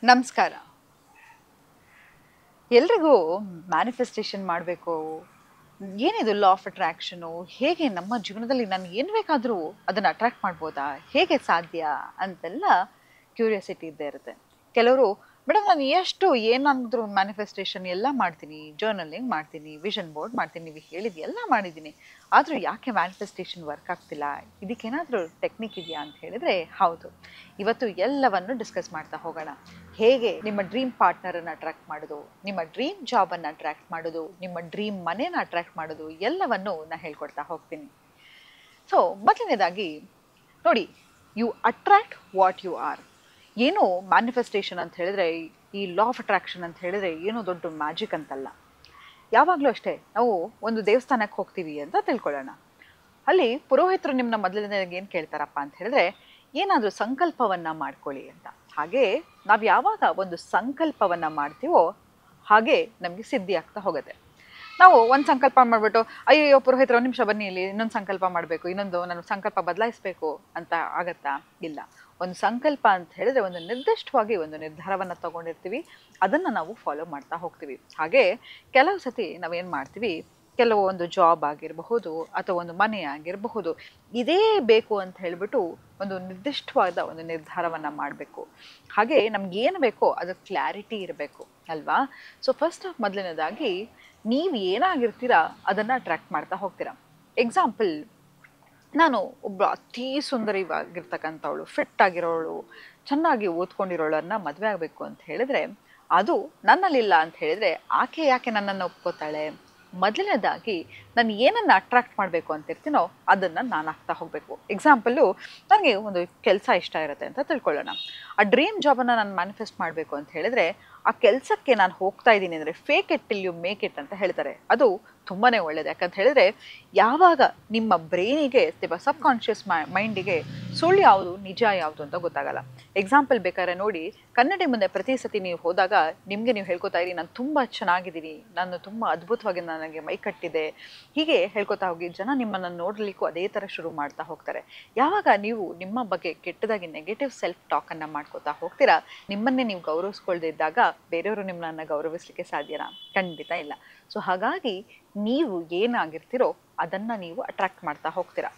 ನಮಸ್ಕಾರ. ಎಲ್ರಿಗೂ ಮ್ಯಾನಿಫೆಸ್ಟೇಷನ್ ಮಾಡಬೇಕು, ಏನಿದು ಲಾ ಆಫ್ ಅಟ್ರಾಕ್ಷನು, ಹೇಗೆ ನಮ್ಮ ಜೀವನದಲ್ಲಿ ನಾನು ಏನು ಬೇಕಾದರೂ ಅದನ್ನು ಅಟ್ರಾಕ್ಟ್ ಮಾಡ್ಬೋದಾ, ಹೇಗೆ ಸಾಧ್ಯ ಅಂತೆಲ್ಲ ಕ್ಯೂರಿಯಾಸಿಟಿ ಇದ್ದೇ ಇರುತ್ತೆ. ಕೆಲವರು ಮೇಡಮ್ ನಾನು ಎಷ್ಟು ಏನಾದರೂ ಮ್ಯಾನಿಫೆಸ್ಟೇಷನ್ ಎಲ್ಲ ಮಾಡ್ತೀನಿ, ಜರ್ನಲಿಂಗ್ ಮಾಡ್ತೀನಿ, ವಿಷನ್ ಬೋರ್ಡ್ ಮಾಡ್ತೀನಿ, ನೀವು ಹೇಳಿದ್ದು ಎಲ್ಲ ಮಾಡಿದ್ದೀನಿ, ಆದರೂ ಯಾಕೆ ಮ್ಯಾನಿಫೆಸ್ಟೇಷನ್ ವರ್ಕ್ ಆಗ್ತಿಲ್ಲ, ಇದಕ್ಕೇನಾದರೂ ಟೆಕ್ನಿಕ್ ಇದೆಯಾ ಅಂತ ಹೇಳಿದರೆ ಹೌದು. ಇವತ್ತು ಎಲ್ಲವನ್ನು ಡಿಸ್ಕಸ್ ಮಾಡ್ತಾ ಹೋಗೋಣ. ಹೇಗೆ ನಿಮ್ಮ ಡ್ರೀಮ್ ಪಾರ್ಟ್ನರನ್ನು ಅಟ್ರಾಕ್ಟ್ ಮಾಡೋದು, ನಿಮ್ಮ ಡ್ರೀಮ್ ಜಾಬನ್ನು ಅಟ್ರಾಕ್ಟ್ ಮಾಡೋದು, ನಿಮ್ಮ ಡ್ರೀಮ್ ಮನೇನ ಅಟ್ರಾಕ್ಟ್ ಮಾಡೋದು, ಎಲ್ಲವನ್ನು ನಾನು ಹೇಳ್ಕೊಡ್ತಾ ಹೋಗ್ತೀನಿ. ಸೊ ಮೊದಲನೇದಾಗಿ ನೋಡಿ, you attract what you are. ಏನು ಮ್ಯಾನಿಫೆಸ್ಟೇಷನ್ ಅಂತ ಹೇಳಿದ್ರೆ, ಈ ಲಾ ಆಫ್ ಅಟ್ರಾಕ್ಷನ್ ಅಂತ ಹೇಳಿದ್ರೆ ಏನೋ ದೊಡ್ಡ ಮ್ಯಾಜಿಕ್ ಅಂತಲ್ಲ. ಯಾವಾಗಲೂ ಅಷ್ಟೇ, ನಾವು ಒಂದು ದೇವಸ್ಥಾನಕ್ಕೆ ಹೋಗ್ತೀವಿ ಅಂತ ತಿಳ್ಕೊಳ್ಳೋಣ. ಅಲ್ಲಿ ಪುರೋಹಿತರು ನಿಮ್ಮನ್ನ ಮೊದಲನೇದಾಗಿ ಏನು ಕೇಳ್ತಾರಪ್ಪ ಅಂತ ಹೇಳಿದ್ರೆ, ಏನಾದರೂ ಸಂಕಲ್ಪವನ್ನು ಮಾಡ್ಕೊಳ್ಳಿ ಅಂತ. ಹಾಗೆ ನಾವು ಯಾವಾಗ ಒಂದು ಸಂಕಲ್ಪವನ್ನು ಮಾಡ್ತೀವೋ ಹಾಗೆ ನಮಗೆ ಸಿದ್ಧಿ ಆಗ್ತಾ ಹೋಗುತ್ತೆ. ನಾವು ಒಂದು ಸಂಕಲ್ಪ ಮಾಡಿಬಿಟ್ಟು ಅಯ್ಯೋ ಪುರೋಹಿತರು ಒಂದು ನಿಮಿಷ ಬನ್ನಿ, ಇಲ್ಲಿ ಇನ್ನೊಂದು ಸಂಕಲ್ಪ ಮಾಡಬೇಕು, ಇನ್ನೊಂದು ನಾನು ಸಂಕಲ್ಪ ಬದಲಾಯಿಸಬೇಕು ಅಂತ ಆಗತ್ತಾ? ಇಲ್ಲ. ಒಂದು ಸಂಕಲ್ಪ ಅಂತ ಹೇಳಿದ್ರೆ ಒಂದು ನಿರ್ದಿಷ್ಟವಾಗಿ ಒಂದು ನಿರ್ಧಾರವನ್ನು ತಗೊಂಡಿರ್ತೀವಿ, ಅದನ್ನು ನಾವು ಫಾಲೋ ಮಾಡ್ತಾ ಹೋಗ್ತೀವಿ. ಹಾಗೆ ಕೆಲವು ಸತಿ ನಾವೇನು ಮಾಡ್ತೀವಿ, ಕೆಲವು ಒಂದು ಜಾಬ್ ಆಗಿರಬಹುದು ಅಥವಾ ಒಂದು ಮನೆ ಆಗಿರಬಹುದು, ಇದೇ ಬೇಕು ಅಂತ ಹೇಳಿಬಿಟ್ಟು ಒಂದು ನಿರ್ದಿಷ್ಟವಾದ ಒಂದು ನಿರ್ಧಾರವನ್ನು ಮಾಡಬೇಕು. ಹಾಗೆ ನಮ್ಗೇನು ಬೇಕೋ ಅದು ಕ್ಲಾರಿಟಿ ಇರಬೇಕು ಅಲ್ವಾ? ಸೊ ಫಸ್ಟ್ ಮೊದಲನೇದಾಗಿ ನೀವು ಏನಾಗಿರ್ತೀರಾ ಅದನ್ನು ಅಟ್ರ್ಯಾಕ್ಟ್ ಮಾಡ್ತಾ ಹೋಗ್ತೀರಾ. ಎಕ್ಸಾಂಪಲ್, ನಾನು ಒಬ್ಬ ಅತೀ ಸುಂದರವಾಗಿರ್ತಕ್ಕಂಥವಳು, ಫಿಟ್ ಆಗಿರೋಳು, ಚೆನ್ನಾಗಿ ಓದ್ಕೊಂಡಿರೋಳನ್ನ ಮದುವೆ ಆಗಬೇಕು ಅಂತ ಹೇಳಿದ್ರೆ, ಅದು ನನ್ನಲ್ಲಿಲ್ಲ ಅಂತ ಹೇಳಿದರೆ ಆಕೆ ಯಾಕೆ ನನ್ನನ್ನು ಒಪ್ಕೋತಾಳೆ? ಮೊದಲನೇದಾಗಿ ನಾನು ಏನನ್ನು ಅಟ್ರಾಕ್ಟ್ ಮಾಡಬೇಕು ಅಂತಿರ್ತೀನೋ ಅದನ್ನು ನಾನು ಆಗ್ತಾ ಹೋಗಬೇಕು. ಎಕ್ಸಾಂಪಲ್ಲು, ನನಗೆ ಒಂದು ಕೆಲಸ ಇಷ್ಟ ಇರುತ್ತೆ ಅಂತ ತಿಳ್ಕೊಳ್ಳೋಣ. ಆ ಡ್ರೀಮ್ ಜಾಬನ್ನು ನಾನು ಮ್ಯಾನಿಫೆಸ್ಟ್ ಮಾಡಬೇಕು ಅಂತ ಹೇಳಿದರೆ, ಆ ಕೆಲಸಕ್ಕೆ ನಾನು ಹೋಗ್ತಾ ಇದ್ದೀನಿ ಅಂದರೆ fake it till you make it ಅಂತ ಹೇಳ್ತಾರೆ. ಅದು ತುಂಬಾ ಒಳ್ಳೆಯದು. ಯಾಕಂತ ಹೇಳಿದ್ರೆ, ಯಾವಾಗ ನಿಮ್ಮ ಬ್ರೈನಿಗೆ ಅಥವಾ ಸಬ್ ಕಾನ್ಷಿಯಸ್ ಮೈಂಡಿಗೆ ಸುಳ್ಳು ಯಾವುದು ನಿಜ ಯಾವುದು ಅಂತ ಗೊತ್ತಾಗಲ್ಲ. ಎಕ್ಸಾಂಪಲ್ ಬೇಕಾದ್ರೆ ನೋಡಿ, ಕನ್ನಡಿ ಮುಂದೆ ಪ್ರತಿ ಸತಿ ನೀವು ಹೋದಾಗ ನಿಮಗೆ ನೀವು ಹೇಳ್ಕೊತಾ ಇರಿ, ನಾನು ತುಂಬ ಚೆನ್ನಾಗಿದ್ದೀನಿ, ನಾನು ತುಂಬ ಅದ್ಭುತವಾಗಿ ನನಗೆ ಮೈ ಕಟ್ಟಿದೆ, ಹೀಗೆ ಹೇಳ್ಕೊತಾ ಹೋಗಿ ಜನ ನಿಮ್ಮನ್ನು ನೋಡಲಿಕ್ಕೂ ಅದೇ ಥರ ಶುರು ಮಾಡ್ತಾ ಹೋಗ್ತಾರೆ. ಯಾವಾಗ ನೀವು ನಿಮ್ಮ ಬಗ್ಗೆ ಕೆಟ್ಟದಾಗಿ ನೆಗೆಟಿವ್ ಸೆಲ್ಫ್ ಟಾಕನ್ನು ಮಾಡ್ಕೋತಾ ಹೋಗ್ತೀರಾ, ನಿಮ್ಮನ್ನೇ ನೀವು ಗೌರವಿಸ್ಕೊಳ್ದೇ ಇದ್ದಾಗ ಬೇರೆಯವರು ನಿಮ್ಮನ್ನು ಗೌರವಿಸಲಿಕ್ಕೆ ಸಾಧ್ಯನಾ? ಖಂಡಿತ ಇಲ್ಲ. ಸೊ ಹಾಗಾಗಿ ನೀವು ಏನಾಗಿರ್ತೀರೋ ಅದನ್ನು ನೀವು ಅಟ್ರಾಕ್ಟ್ ಮಾಡ್ತಾ ಹೋಗ್ತೀರಾ.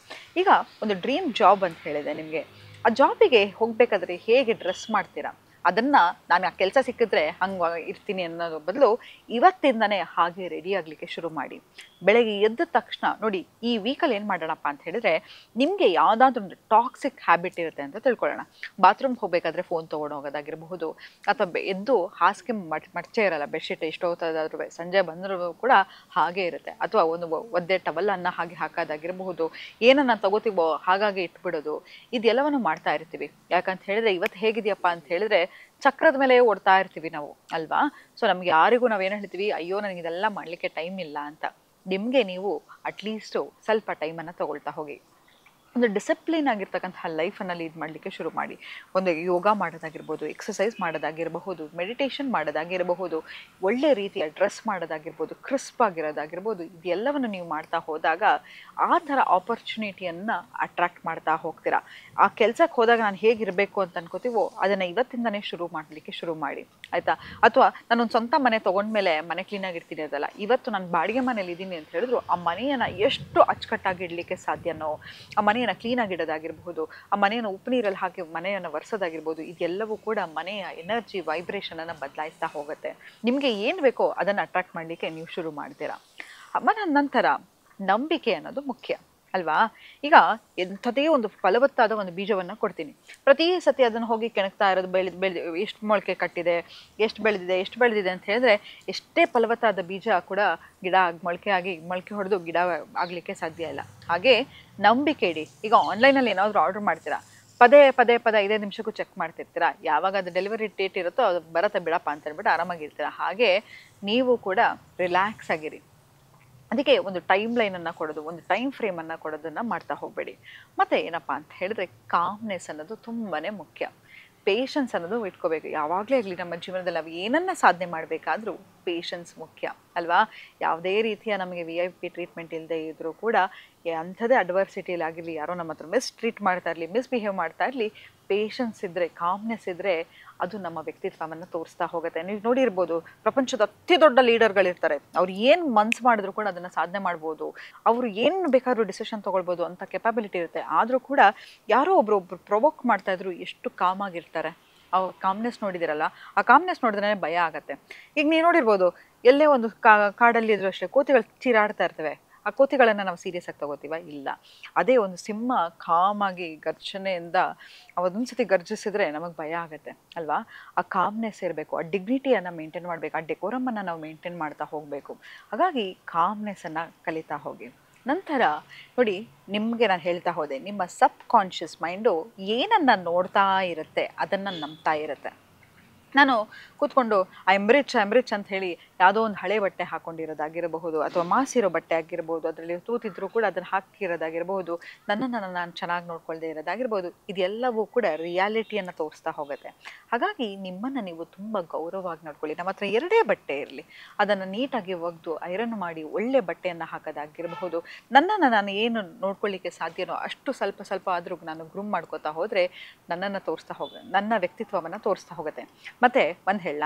ಈಗ ಒಂದು ಡ್ರೀಮ್ ಜಾಬ್ ಅಂತ ಹೇಳಿದೆ ನಿಮಗೆ, ಆ ಜಾಬಿಗೆ ಹೋಗಬೇಕಾದ್ರೆ ಹೇಗೆ ಡ್ರೆಸ್ ಮಾಡ್ತೀರಾ, ಅದನ್ನು ನಾನು ಆ ಕೆಲಸ ಸಿಕ್ಕಿದ್ರೆ ಹಂಗೆ ಇರ್ತೀನಿ ಅನ್ನೋದು ಬದಲು ಇವತ್ತಿಂದನೇ ಹಾಗೆ ರೆಡಿ ಆಗಲಿಕ್ಕೆ ಶುರು ಮಾಡಿ. ಬೆಳಗ್ಗೆ ಎದ್ದ ತಕ್ಷಣ ನೋಡಿ, ಈ ವೀಕಲ್ಲಿ ಏನು ಮಾಡೋಣಪ್ಪ ಅಂತ ಹೇಳಿದ್ರೆ, ನಿಮಗೆ ಯಾವುದಾದ್ರೂ ಒಂದು ಟಾಕ್ಸಿಕ್ ಹ್ಯಾಬಿಟ್ ಇರುತ್ತೆ ಅಂತ ತಿಳ್ಕೊಳ್ಳೋಣ. ಬಾತ್ರೂಮ್ಗೆ ಹೋಗಬೇಕಾದ್ರೆ ಫೋನ್ ತೊಗೊಂಡು ಹೋಗೋದಾಗಿರಬಹುದು, ಅಥವಾ ಎದ್ದು ಹಾಸಿಗೆ ಮಡಚೆ ಇರಲ್ಲ, ಬೆಡ್ಶೀಟ್ ಎಷ್ಟು ಹೋಗ್ತದಾದ್ರೂ ಸಂಜೆ ಬಂದರೂ ಕೂಡ ಹಾಗೆ ಇರುತ್ತೆ, ಅಥವಾ ಒಂದು ಒದ್ದೆ ಟವಲನ್ನು ಹಾಗೆ ಹಾಕೋದಾಗಿರಬಹುದು, ಏನನ್ನು ತಗೋತೀವೋ ಹಾಗಾಗಿ ಇಟ್ಬಿಡೋದು, ಇದೆಲ್ಲವನ್ನು ಮಾಡ್ತಾ ಇರ್ತೀವಿ. ಯಾಕಂತ ಹೇಳಿದ್ರೆ ಇವತ್ತು ಹೇಗಿದೆಯಪ್ಪ ಅಂತ ಹೇಳಿದ್ರೆ ಚಕ್ರದ ಮೇಲೆ ಓಡ್ತಾ ಇರ್ತೀವಿ ನಾವು ಅಲ್ವಾ? ಸೊ ನಮ್ಗೆ ಯಾರಿಗೂ ನಾವೇನು ಹೇಳ್ತೀವಿ, ಅಯ್ಯೋ ನನಗೆ ಇದೆಲ್ಲ ಮಾಡಲಿಕ್ಕೆ ಟೈಮ್ ಇಲ್ಲ ಅಂತ. ನಿಮಗೆ ನೀವು ಅಟ್ಲೀಸ್ಟು ಸ್ವಲ್ಪ ಟೈಮನ್ನು ತಗೊಳ್ತಾ ಹೋಗಿ. ಒಂದು ಡಿಸಿಪ್ಲಿನ್ ಆಗಿರ್ತಕ್ಕಂತಹ ಲೈಫನ್ನು ಲೀಡ್ ಮಾಡಲಿಕ್ಕೆ ಶುರು ಮಾಡಿ. ಒಂದು ಯೋಗ ಮಾಡೋದಾಗಿರ್ಬೋದು, ಎಕ್ಸಸೈಸ್ ಮಾಡೋದಾಗಿರಬಹುದು, ಮೆಡಿಟೇಷನ್ ಮಾಡೋದಾಗಿರಬಹುದು, ಒಳ್ಳೆ ರೀತಿಯ ಡ್ರೆಸ್ ಮಾಡೋದಾಗಿರ್ಬೋದು, ಕ್ರಿಸ್ಪ್ ಆಗಿರೋದಾಗಿರ್ಬೋದು, ಇದೆಲ್ಲವನ್ನು ನೀವು ಮಾಡ್ತಾ ಹೋದಾಗ ಆ ಥರ ಆಪರ್ಚುನಿಟಿಯನ್ನು ಅಟ್ರಾಕ್ಟ್ ಮಾಡ್ತಾ ಹೋಗ್ತೀರಾ. ಆ ಕೆಲಸಕ್ಕೆ ಹೋದಾಗ ನಾನು ಹೇಗಿರಬೇಕು ಅಂತ ಅನ್ಕೋತೀವೋ ಅದನ್ನು ಇವತ್ತಿಂದನೇ ಶುರು ಮಾಡಲಿಕ್ಕೆ ಶುರು ಮಾಡಿ, ಆಯಿತಾ? ಅಥವಾ ನಾನೊಂದು ಸ್ವಂತ ಮನೆ ತೊಗೊಂಡ್ಮೇಲೆ ಮನೆ ಕ್ಲೀನಾಗಿರ್ತೀನಿ ಅದಲ್ಲ, ಇವತ್ತು ನಾನು ಬಾಡಿಗೆ ಮನೇಲಿ ಇದ್ದೀನಿ ಅಂತ ಹೇಳಿದ್ರು ಆ ಮನೆಯನ್ನು ಎಷ್ಟು ಅಚ್ಚುಕಟ್ಟಾಗಿ ಇಡಲಿಕ್ಕೆ ಸಾಧ್ಯನೋ, ಆ ಮನೆಯನ್ನು ಕ್ಲೀನಾಗಿ ಇಡೋದಾಗಿರಬಹುದು, ಆ ಮನೆಯನ್ನು ಉಪ್ಪು ನೀರಲ್ಲಿ ಹಾಕಿ ಮನೆಯನ್ನು ಒರೆಸೋದಾಗಿರ್ಬೋದು, ಇದೆಲ್ಲವೂ ಕೂಡ ಮನೆಯ ಎನರ್ಜಿ ವೈಬ್ರೇಷನನ್ನು ಬದಲಾಯಿಸ್ತಾ ಹೋಗುತ್ತೆ. ನಿಮಗೆ ಏನು ಬೇಕೋ ಅದನ್ನು ಅಟ್ರಾಕ್ಟ್ ಮಾಡಲಿಕ್ಕೆ ನೀವು ಶುರು ಮಾಡ್ತೀರಾ. ನಂತರ ನಂಬಿಕೆ ಅನ್ನೋದು ಮುಖ್ಯ ಅಲ್ವಾ? ಈಗ ಎಂಥದೇ ಒಂದು ಫಲವತ್ತಾದ ಒಂದು ಬೀಜವನ್ನು ಕೊಡ್ತೀನಿ, ಪ್ರತಿ ಸತಿ ಅದನ್ನು ಹೋಗಿ ಕೆಣಕ್ತಾ ಇರೋದು, ಬೆಳೆದು ಎಷ್ಟು ಮೊಳಕೆ ಕಟ್ಟಿದೆ, ಎಷ್ಟು ಬೆಳೆದಿದೆ ಅಂತ ಹೇಳಿದ್ರೆ ಎಷ್ಟೇ ಫಲವತ್ತಾದ ಬೀಜ ಕೂಡ ಗಿಡ ಮೊಳಕೆ ಹೊಡೆದು ಗಿಡ ಆಗಲಿಕ್ಕೆ ಸಾಧ್ಯ ಇಲ್ಲ. ಹಾಗೆ ನಂಬಿಕೆ ಇಡಿ. ಈಗ ಆನ್ಲೈನಲ್ಲಿ ಏನಾದರೂ ಆರ್ಡರ್ ಮಾಡ್ತೀರಾ, ಪದೇ 5 ನಿಮಿಷಕ್ಕೂ ಚೆಕ್ ಮಾಡ್ತಿರ್ತೀರಾ, ಯಾವಾಗ ಅದು ಡೆಲಿವರಿ ಡೇಟ್ ಇರುತ್ತೋ ಅದು ಬರುತ್ತೆ ಬಿಡಪ್ಪ ಅಂತ ಹೇಳ್ಬಿಟ್ಟು ಆರಾಮಾಗಿರ್ತೀರಾ. ಹಾಗೆ ನೀವು ಕೂಡ ರಿಲ್ಯಾಕ್ಸ್ ಆಗಿರಿ. ಅದಕ್ಕೆ ಒಂದು ಟೈಮ್ ಲೈನನ್ನು ಕೊಡೋದು, ಒಂದು ಟೈಮ್ ಫ್ರೇಮನ್ನು ಕೊಡೋದನ್ನು ಮಾಡ್ತಾ ಹೋಗಬೇಡಿ. ಮತ್ತು ಏನಪ್ಪ ಅಂತ ಹೇಳಿದ್ರೆ, ಕಾಮ್ನೆಸ್ ಅನ್ನೋದು ತುಂಬಾ ಮುಖ್ಯ. ಪೇಷನ್ಸ್ ಅನ್ನೋದು ಇಟ್ಕೋಬೇಕು. ಯಾವಾಗಲೇ ಆಗಲಿ ನಮ್ಮ ಜೀವನದಲ್ಲಿ ನಾವು ಏನನ್ನು ಸಾಧನೆ ಮಾಡಬೇಕಾದ್ರೂ ಪೇಷನ್ಸ್ ಮುಖ್ಯ ಅಲ್ವಾ? ಯಾವುದೇ ರೀತಿಯ ನಮಗೆ VIP ಟ್ರೀಟ್ಮೆಂಟ್ ಇಲ್ಲದೆ ಇದ್ದರೂ ಕೂಡ ಅಂಥದ್ದೇ ಅಡ್ವರ್ಸಿಟಿಲಿ ಆಗಿರಲಿ, ಯಾರೋ ನಮ್ಮ ಹತ್ರ ಟ್ರೀಟ್ ಮಾಡ್ತಾ ಇರಲಿ, ಮಿಸ್ಬಿಹೇವ್ ಮಾಡ್ತಾ ಇರಲಿ, ಪೇಷನ್ಸ್ ಇದ್ದರೆ, ಕಾಮ್ನೆಸ್ ಇದ್ದರೆ ಅದು ನಮ್ಮ ವ್ಯಕ್ತಿತ್ವವನ್ನು ತೋರಿಸ್ತಾ ಹೋಗುತ್ತೆ. ನೀವು ನೋಡಿರ್ಬೋದು, ಪ್ರಪಂಚದ ಅತಿ ದೊಡ್ಡ ಲೀಡರ್ಗಳಿರ್ತಾರೆ, ಅವ್ರು ಏನು ಮನ್ಸು ಮಾಡಿದ್ರು ಕೂಡ ಅದನ್ನು ಸಾಧನೆ ಮಾಡ್ಬೋದು, ಅವರು ಏನು ಬೇಕಾದ್ರೂ ಡಿಸಿಷನ್ ತೊಗೊಳ್ಬೋದು ಅಂತ ಕೆಪಾಬಿಲಿಟಿ ಇರುತ್ತೆ. ಆದರೂ ಕೂಡ ಯಾರೋ ಒಬ್ರು ಪ್ರೊವೋಕ್ ಮಾಡ್ತಾ ಇದ್ರು ಎಷ್ಟು ಕಾಮಾಗಿರ್ತಾರೆ. ಅವ್ರ ಕಾಮ್ನೆಸ್ ನೋಡಿದಿರಲ್ಲ, ಆ ಕಾಮ್ನೆಸ್ ನೋಡಿದ್ರೆ ಭಯ ಆಗತ್ತೆ. ಈಗ ನೀವು ನೋಡಿರ್ಬೋದು, ಎಲ್ಲೇ ಒಂದು ಕಾಡಲ್ಲಿ ಇದ್ರೂ ಅಷ್ಟೇ ಕೋತಿಗಳು ಚೀರಾಡ್ತಾ ಇರ್ತವೆ, ಆ ಕೋತಿಗಳನ್ನು ನಾವು ಸೀರಿಯಸ್ ಆಗಿ ತಗೋತೀವ? ಇಲ್ಲ. ಅದೇ ಒಂದು ಸಿಂಹ ಕಾಮಾಗಿ ಗರ್ಜನೆಯಿಂದ ಒಂದೊಂದ್ಸತಿ ಗರ್ಜಿಸಿದ್ರೆ ನಮಗೆ ಭಯ ಆಗುತ್ತೆ ಅಲ್ವಾ? ಆ ಕಾಮ್ನೆಸ್ ಇರಬೇಕು, ಆ ಡಿಗ್ನಿಟಿಯನ್ನು ಮೇಂಟೈನ್ ಮಾಡಬೇಕು, ಆ ಡೆಕೋರಮನ್ನು ನಾವು ಮೇಂಟೈನ್ ಮಾಡ್ತಾ ಹೋಗಬೇಕು. ಹಾಗಾಗಿ ಕಾಮ್ನೆಸ್ಸನ್ನು ಕಲಿತಾ ಹೋಗಿ. ನಂತರ ನೋಡಿ, ನಿಮಗೆ ನಾನು ಹೇಳ್ತಾ ಹೋದೆ, ನಿಮ್ಮ ಸಬ್ ಕಾನ್ಷಿಯಸ್ ಮೈಂಡು ಏನನ್ನು ನೋಡ್ತಾ ಇರುತ್ತೆ ಅದನ್ನು ನಂಬ್ತಾ ಇರುತ್ತೆ. ನಾನು ಕೂತ್ಕೊಂಡು ಐ ಎಮ್ ರಿಚ್ ಅಂತ ಹೇಳಿ ಯಾವುದೋ ಒಂದು ಹಳೆ ಬಟ್ಟೆ ಹಾಕ್ಕೊಂಡಿರೋದಾಗಿರಬಹುದು, ಅಥವಾ ಮಾಸಿರೋ ಬಟ್ಟೆ ಆಗಿರ್ಬೋದು, ಅದರಲ್ಲಿ ತೂತಿದ್ರು ಕೂಡ ಅದನ್ನು ಹಾಕಿರೋದಾಗಿರ್ಬೋದು, ನನ್ನನ್ನು ನಾನು ಚೆನ್ನಾಗಿ ನೋಡ್ಕೊಳ್ದೇ ಇರೋದಾಗಿರ್ಬೋದು, ಇದೆಲ್ಲವೂ ಕೂಡ ರಿಯಾಲಿಟಿಯನ್ನು ತೋರಿಸ್ತಾ ಹೋಗುತ್ತೆ. ಹಾಗಾಗಿ ನಿಮ್ಮನ್ನು ನೀವು ತುಂಬ ಗೌರವವಾಗಿ ನೋಡ್ಕೊಳ್ಳಿ. ನಮ್ಮ ಹತ್ರ ಎರಡೇ ಬಟ್ಟೆ ಇರಲಿ, ಅದನ್ನು ನೀಟಾಗಿ ಒಗೆದು ಐರನ್ ಮಾಡಿ ಒಳ್ಳೆ ಬಟ್ಟೆಯನ್ನು ಹಾಕೋದಾಗಿರಬಹುದು, ನನ್ನನ್ನು ನಾನು ಏನು ನೋಡ್ಕೊಳ್ಳಿಕ್ಕೆ ಸಾಧ್ಯನೋ ಅಷ್ಟು ಸ್ವಲ್ಪ ಆದರೂ ನಾನು ಗ್ರೂಮ್ ಮಾಡ್ಕೋತಾ ಹೋದರೆ ನನ್ನನ್ನು ತೋರಿಸ್ತಾ ನನ್ನ ವ್ಯಕ್ತಿತ್ವವನ್ನು ತೋರಿಸ್ತಾ ಹೋಗುತ್ತೆ. ಮತ್ತು ಒಂದು ಹೇಳ,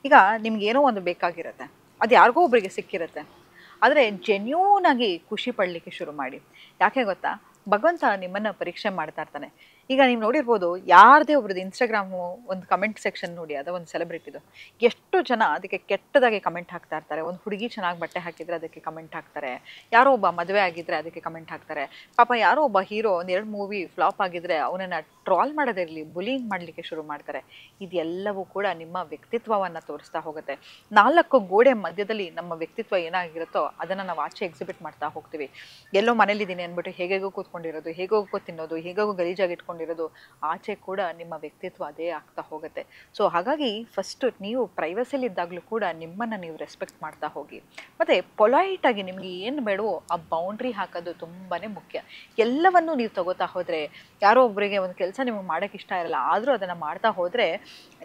ಈಗ ನಿಮ್ಗೇನೋ ಒಂದು ಬೇಕಾಗಿರುತ್ತೆ, ಅದು ಯಾರಿಗೋ ಒಬ್ಬರಿಗೆ ಸಿಕ್ಕಿರುತ್ತೆ, ಆದರೆ ಜೆನ್ಯೂನಾಗಿ ಖುಷಿ ಪಡಲಿಕ್ಕೆ ಶುರು ಮಾಡಿ. ಯಾಕೆ ಗೊತ್ತಾ? ಭಗವಂತ ನಿಮ್ಮನ್ನು ಪರೀಕ್ಷೆ ಮಾಡ್ತಾ ಇರ್ತಾನೆ. ಈಗ ನೀವು ನೋಡಿರ್ಬೋದು, ಯಾರದೇ ಒಬ್ರದ್ದು ಇನ್ಸ್ಟಾಗ್ರಾಮು ಒಂದು ಕಮೆಂಟ್ ಸೆಕ್ಷನ್ ನೋಡಿ, ಅದು ಒಂದು ಸೆಲೆಬ್ರಿಟಿದು, ಎಷ್ಟು ಜನ ಅದಕ್ಕೆ ಕೆಟ್ಟದಾಗಿ ಕಮೆಂಟ್ ಹಾಕ್ತಾ ಇರ್ತಾರೆ. ಒಂದು ಹುಡುಗಿ ಚೆನ್ನಾಗಿ ಬಟ್ಟೆ ಹಾಕಿದರೆ ಅದಕ್ಕೆ ಕಮೆಂಟ್ ಹಾಕ್ತಾರೆ, ಯಾರೋ ಒಬ್ಬ ಮದುವೆ ಆಗಿದ್ದರೆ ಅದಕ್ಕೆ ಕಮೆಂಟ್ ಹಾಕ್ತಾರೆ. ಪಾಪ ಯಾರೋ ಒಬ್ಬ ಹೀರೋ ಒಂದೆರಡು ಮೂವಿ ಫ್ಲಾಪ್ ಆಗಿದ್ದರೆ ಅವನನ್ನು ಟ್ರಾಲ್ ಮಾಡೋದಿರಲಿ, ಬುಲಿಂಗ್ ಮಾಡಲಿಕ್ಕೆ ಶುರು ಮಾಡ್ತಾರೆ. ಇದೆಲ್ಲವೂ ಕೂಡ ನಿಮ್ಮ ವ್ಯಕ್ತಿತ್ವವನ್ನು ತೋರಿಸ್ತಾ ಹೋಗುತ್ತೆ. 4 ಗೋಡೆ ಮಧ್ಯದಲ್ಲಿ ನಮ್ಮ ವ್ಯಕ್ತಿತ್ವ ಏನಾಗಿರುತ್ತೋ ಅದನ್ನು ನಾವು ಆಚೆ ಎಕ್ಸಿಬಿಟ್ ಮಾಡ್ತಾ ಹೋಗ್ತೀವಿ. ಎಲ್ಲೋ ಮನೇಲಿದ್ದೀನಿ ಅಂದ್ಬಿಟ್ಟು ಹೇಗೋ ಕೂತ್ಕೊಂಡಿರೋದು, ಹೇಗೋ ತಿನ್ನೋದು, ಹೇಗೋ ಗಲೀಜಾಗಿ ಇಟ್ಕೊಂಡಿರೋದು, ಆಚೆ ಕೂಡ ನಿಮ್ಮ ವ್ಯಕ್ತಿತ್ವ ಅದೇ ಆಗ್ತಾ ಹೋಗುತ್ತೆ. ಸೊ ಹಾಗಾಗಿ ಫಸ್ಟು ನೀವು ಪ್ರೈವಸಿಲಿದ್ದಾಗಲೂ ಕೂಡ ನಿಮ್ಮನ್ನು ನೀವು ರೆಸ್ಪೆಕ್ಟ್ ಮಾಡ್ತಾ ಹೋಗಿ. ಮತ್ತು ಪೊಲೈಟಾಗಿ ನಿಮಗೆ ಏನು ಬೇಡವೋ ಆ ಬೌಂಡ್ರಿ ಹಾಕೋದು ತುಂಬಾ ಮುಖ್ಯ. ಎಲ್ಲವನ್ನೂ ನೀವು ತಗೋತಾ ಹೋದರೆ, ಯಾರೋ ಒಬ್ಬರಿಗೆ ಒಂದು ಕೆಲಸ ನಿಮಗೆ ಮಾಡೋಕ್ಕೆ ಇಷ್ಟ ಇರಲ್ಲ, ಆದರೂ ಅದನ್ನು ಮಾಡ್ತಾ ಹೋದರೆ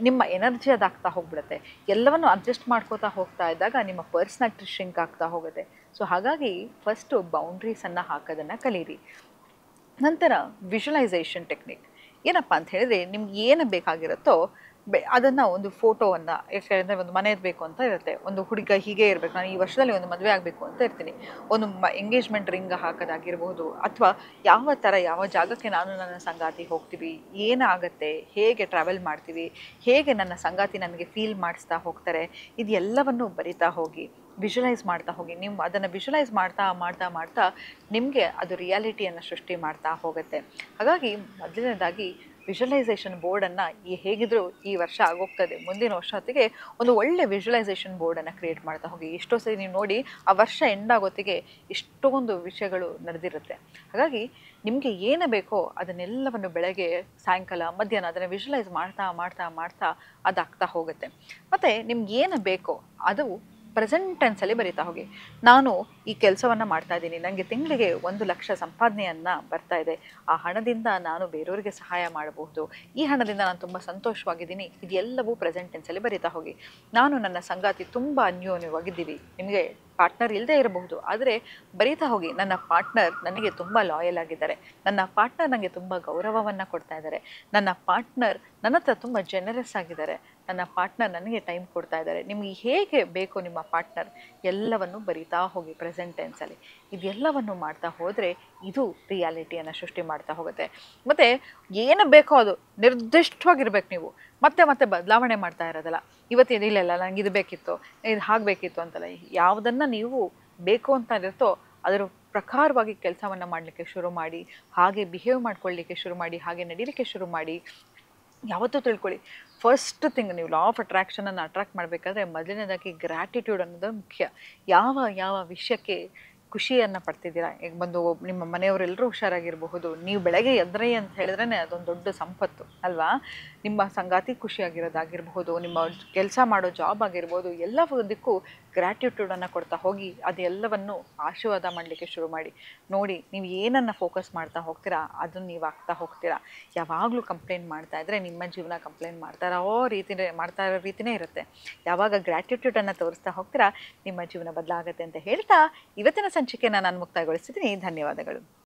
ನಿಮ್ಮ ಎನರ್ಜಿ ಅದಾಗ್ತಾ ಹೋಗ್ಬಿಡುತ್ತೆ. ಎಲ್ಲವನ್ನು ಅಡ್ಜಸ್ಟ್ ಮಾಡ್ಕೋತಾ ಹೋಗ್ತಾ ಇದ್ದಾಗ ನಿಮ್ಮ ಪರ್ಸ್ನಾಲಿಟಿ ಶ್ರಿಂಕ್ ಆಗ್ತಾ ಹೋಗುತ್ತೆ. ಸೊ ಹಾಗಾಗಿ ಫಸ್ಟು ಬೌಂಡ್ರೀಸನ್ನು ಹಾಕೋದನ್ನು ಕಲೀರಿ. ನಂತರ ವಿಜುವಲೈಸೇಷನ್ ಟೆಕ್ನಿಕ್ ಏನಪ್ಪ ಅಂತ ಹೇಳಿದ್ರೆ, ನಿಮ್ಗೆ ಏನು ಬೇಕಾಗಿರುತ್ತೋ ಅದನ್ನು ಒಂದು ಫೋಟೋವನ್ನು, ಯಾಕೆಂದರೆ ಒಂದು ಮನೆಯದು ಬೇಕು ಅಂತ ಇರುತ್ತೆ, ಒಂದು ಹುಡುಗ ಹೀಗೆ ಇರಬೇಕು, ನಾನು ಈ ವರ್ಷದಲ್ಲಿ ಒಂದು ಮದುವೆ ಆಗಬೇಕು ಅಂತ ಇರ್ತೀನಿ, ಒಂದು ಎಂಗೇಜ್ಮೆಂಟ್ ರಿಂಗ್ ಹಾಕೋದಾಗಿರ್ಬೋದು, ಅಥವಾ ಯಾವ ಜಾಗಕ್ಕೆ ನಾನು ನನ್ನ ಸಂಗಾತಿ ಹೋಗ್ತೀವಿ, ಏನಾಗುತ್ತೆ, ಹೇಗೆ ಟ್ರಾವೆಲ್ ಮಾಡ್ತೀವಿ, ಹೇಗೆ ನನ್ನ ಸಂಗಾತಿ ನನಗೆ ಫೀಲ್ ಮಾಡಿಸ್ತಾ ಹೋಗ್ತಾರೆ, ಇದೆಲ್ಲವನ್ನು ಬರಿತಾ ಹೋಗಿ, ವಿಜುವಲೈಸ್ ಮಾಡ್ತಾ ಹೋಗಿ. ನೀವು ಅದನ್ನು ವಿಜುವಲೈಸ್ ಮಾಡ್ತಾ ನಿಮಗೆ ಅದು ರಿಯಾಲಿಟಿಯನ್ನು ಸೃಷ್ಟಿ ಮಾಡ್ತಾ ಹೋಗುತ್ತೆ. ಹಾಗಾಗಿ ಮೊದಲನೇದಾಗಿ ವಿಜುವಲೈಸೇಷನ್ ಬೋರ್ಡನ್ನು ಹೇಗಿದ್ರೂ ಈ ವರ್ಷ ಆಗೋಗ್ತದೆ, ಮುಂದಿನ ವರ್ಷ ಹೊತ್ತಿಗೆ ಒಂದು ಒಳ್ಳೆ ವಿಜುವಲೈಸೇಷನ್ ಬೋರ್ಡನ್ನು ಕ್ರಿಯೇಟ್ ಮಾಡ್ತಾ ಹೋಗಿ. ಎಷ್ಟೋ ಸರಿ ನೀವು ನೋಡಿ, ಆ ವರ್ಷ ಎಂಡ್ ಆಗೋತ್ತಿಗೆ ಎಷ್ಟೊಂದು ವಿಷಯಗಳು ನಡೆದಿರುತ್ತೆ. ಹಾಗಾಗಿ ನಿಮಗೆ ಏನು ಬೇಕೋ ಅದನ್ನೆಲ್ಲವನ್ನು ಬೆಳಗ್ಗೆ, ಸಾಯಂಕಾಲ, ಮಧ್ಯಾಹ್ನ ಅದನ್ನು ವಿಜುವಲೈಸ್ ಮಾಡ್ತಾ ಅದಾಗ್ತಾ ಹೋಗುತ್ತೆ. ಮತ್ತು ನಿಮ್ಗೆ ಏನು ಬೇಕೋ ಅದು ಪ್ರೆಸೆಂಟ್ ಟೆನ್ಸಲ್ಲಿ ಬರೀತಾ ಹೋಗಿ. ನಾನು ಈ ಕೆಲಸವನ್ನು ಮಾಡ್ತಾ ಇದ್ದೀನಿ, ನನಗೆ ತಿಂಗಳಿಗೆ 1 ಲಕ್ಷ ಸಂಪಾದನೆಯನ್ನು ಬರ್ತಾ ಇದೆ, ಆ ಹಣದಿಂದ ನಾನು ಬೇರೆಯವರಿಗೆ ಸಹಾಯ ಮಾಡಬಹುದು, ಈ ಹಣದಿಂದ ನಾನು ತುಂಬ ಸಂತೋಷವಾಗಿದ್ದೀನಿ, ಇದೆಲ್ಲವೂ ಪ್ರೆಸೆಂಟ್ ಟೆನ್ಸಲ್ಲಿ ಬರೀತಾ ಹೋಗಿ. ನಾನು ನನ್ನ ಸಂಗಾತಿ ತುಂಬ ಅನ್ಯೋನ್ಯವಾಗಿದ್ದೀವಿ, ನಿಮಗೆ ಪಾರ್ಟ್ನರ್ ಇಲ್ಲದೆ ಇರಬಹುದು, ಆದರೆ ಬರೀತಾ ಹೋಗಿ, ನನ್ನ ಪಾರ್ಟ್ನರ್ ನನಗೆ ತುಂಬ ಲಾಯಲ್ ಆಗಿದ್ದಾರೆ, ನನ್ನ ಪಾರ್ಟ್ನರ್ ನನಗೆ ತುಂಬ ಗೌರವವನ್ನು ಕೊಡ್ತಾ ಇದ್ದಾರೆ, ನನ್ನ ಪಾರ್ಟ್ನರ್ ನನ್ನ ಹತ್ರ ತುಂಬ ಜನರಸ್ ಆಗಿದ್ದಾರೆ, ನನ್ನ ಪಾರ್ಟ್ನರ್ ನನಗೆ ಟೈಮ್ ಕೊಡ್ತಾ ಇದ್ದಾರೆ. ನಿಮಗೆ ಹೇಗೆ ಬೇಕು ನಿಮ್ಮ ಪಾರ್ಟ್ನರ್, ಎಲ್ಲವನ್ನು ಬರಿತಾ ಹೋಗಿ ಪ್ರೆಸೆಂಟ್ ಟೆನ್ಸಲ್ಲಿ. ಇದೆಲ್ಲವನ್ನು ಮಾಡ್ತಾ ಹೋದರೆ ಇದು ರಿಯಾಲಿಟಿಯನ್ನು ಸೃಷ್ಟಿ ಮಾಡ್ತಾ ಹೋಗುತ್ತೆ. ಮತ್ತು ಏನು ಬೇಕೋ ಅದು ನಿರ್ದಿಷ್ಟವಾಗಿರ್ಬೇಕು. ನೀವು ಮತ್ತೆ ಬದಲಾವಣೆ ಮಾಡ್ತಾ ಇರೋದಲ್ಲ, ಇವತ್ತು ಇಲ್ಲ ನನಗೆ ಇದು ಬೇಕಿತ್ತು, ಇದು ಆಗಬೇಕಿತ್ತು ಅಂತಲ್ಲ. ಯಾವುದನ್ನು ನೀವು ಬೇಕು ಅಂತ ಇರುತ್ತೋ ಅದರ ಪ್ರಕಾರವಾಗಿ ಕೆಲಸವನ್ನು ಮಾಡಲಿಕ್ಕೆ ಶುರು ಮಾಡಿ, ಹಾಗೆ ಬಿಹೇವ್ ಮಾಡ್ಕೊಳ್ಳಿಕ್ಕೆ ಶುರು ಮಾಡಿ, ಹಾಗೆ ನಡೀಲಿಕ್ಕೆ ಶುರು ಮಾಡಿ. ಯಾವತ್ತೂ ತಿಳ್ಕೊಳ್ಳಿ, ಫಸ್ಟ್ ಥಿಂಗ್ ನೀವು ಲಾ ಆಫ್ ಅಟ್ರಾಕ್ಷನನ್ನು ಅಟ್ರಾಕ್ಟ್ ಮಾಡಬೇಕಾದ್ರೆ ಮೊದಲನೇದಾಗಿ ಗ್ರ್ಯಾಟಿಟ್ಯೂಡ್ ಅನ್ನೋದು ಮುಖ್ಯ. ಯಾವ ವಿಷಯಕ್ಕೆ ಖುಷಿಯನ್ನು ಪಡ್ತಿದ್ದೀರಾ, ಈಗ ಬಂದು ನಿಮ್ಮ ಮನೆಯವರೆಲ್ಲರೂ ಹುಷಾರಾಗಿರಬಹುದು, ನೀವು ಬೆಳಗ್ಗೆ ಎದ್ರಿ ಅಂತ ಹೇಳಿದ್ರೇ ಅದೊಂದು ದೊಡ್ಡ ಸಂಪತ್ತು ಅಲ್ವಾ. ನಿಮ್ಮ ಸಂಗಾತಿ ಖುಷಿಯಾಗಿರೋದಾಗಿರ್ಬಹುದು, ನಿಮ್ಮ ಕೆಲಸ ಮಾಡೋ ಜಾಬ್ ಆಗಿರ್ಬೋದು, ಎಲ್ಲದಕ್ಕೂ ಗ್ರ್ಯಾಟಿಟ್ಯೂಡನ್ನು ಕೊಡ್ತಾ ಹೋಗಿ ಅದೆಲ್ಲವನ್ನು ಆಶೀರ್ವಾದ ಮಾಡಲಿಕ್ಕೆ ಶುರು ಮಾಡಿ. ನೋಡಿ, ನೀವು ಏನನ್ನು ಫೋಕಸ್ ಮಾಡ್ತಾ ಹೋಗ್ತೀರಾ ಅದನ್ನು ನೀವು ಆಗ್ತಾ ಹೋಗ್ತೀರಾ. ಯಾವಾಗಲೂ ಕಂಪ್ಲೇಂಟ್ ಮಾಡ್ತಾ ಇದ್ದರೆ ನಿಮ್ಮ ಜೀವನ ಕಂಪ್ಲೇಂಟ್ ಮಾಡ್ತಾ ಇರೋ ರೀತಿಯೇ ಇರುತ್ತೆ. ಯಾವಾಗ ಗ್ರ್ಯಾಟಿಟ್ಯೂಡನ್ನು ತೋರಿಸ್ತಾ ಹೋಗ್ತೀರಾ ನಿಮ್ಮ ಜೀವನ ಬದಲಾಗುತ್ತೆ ಅಂತ ಹೇಳ್ತಾ ಇವತ್ತಿನ ಸಂಚಿಕೆಯನ್ನು ನಾನು ಮುಕ್ತಾಯಗೊಳಿಸ್ತಿದ್ದೀನಿ. ಧನ್ಯವಾದಗಳು.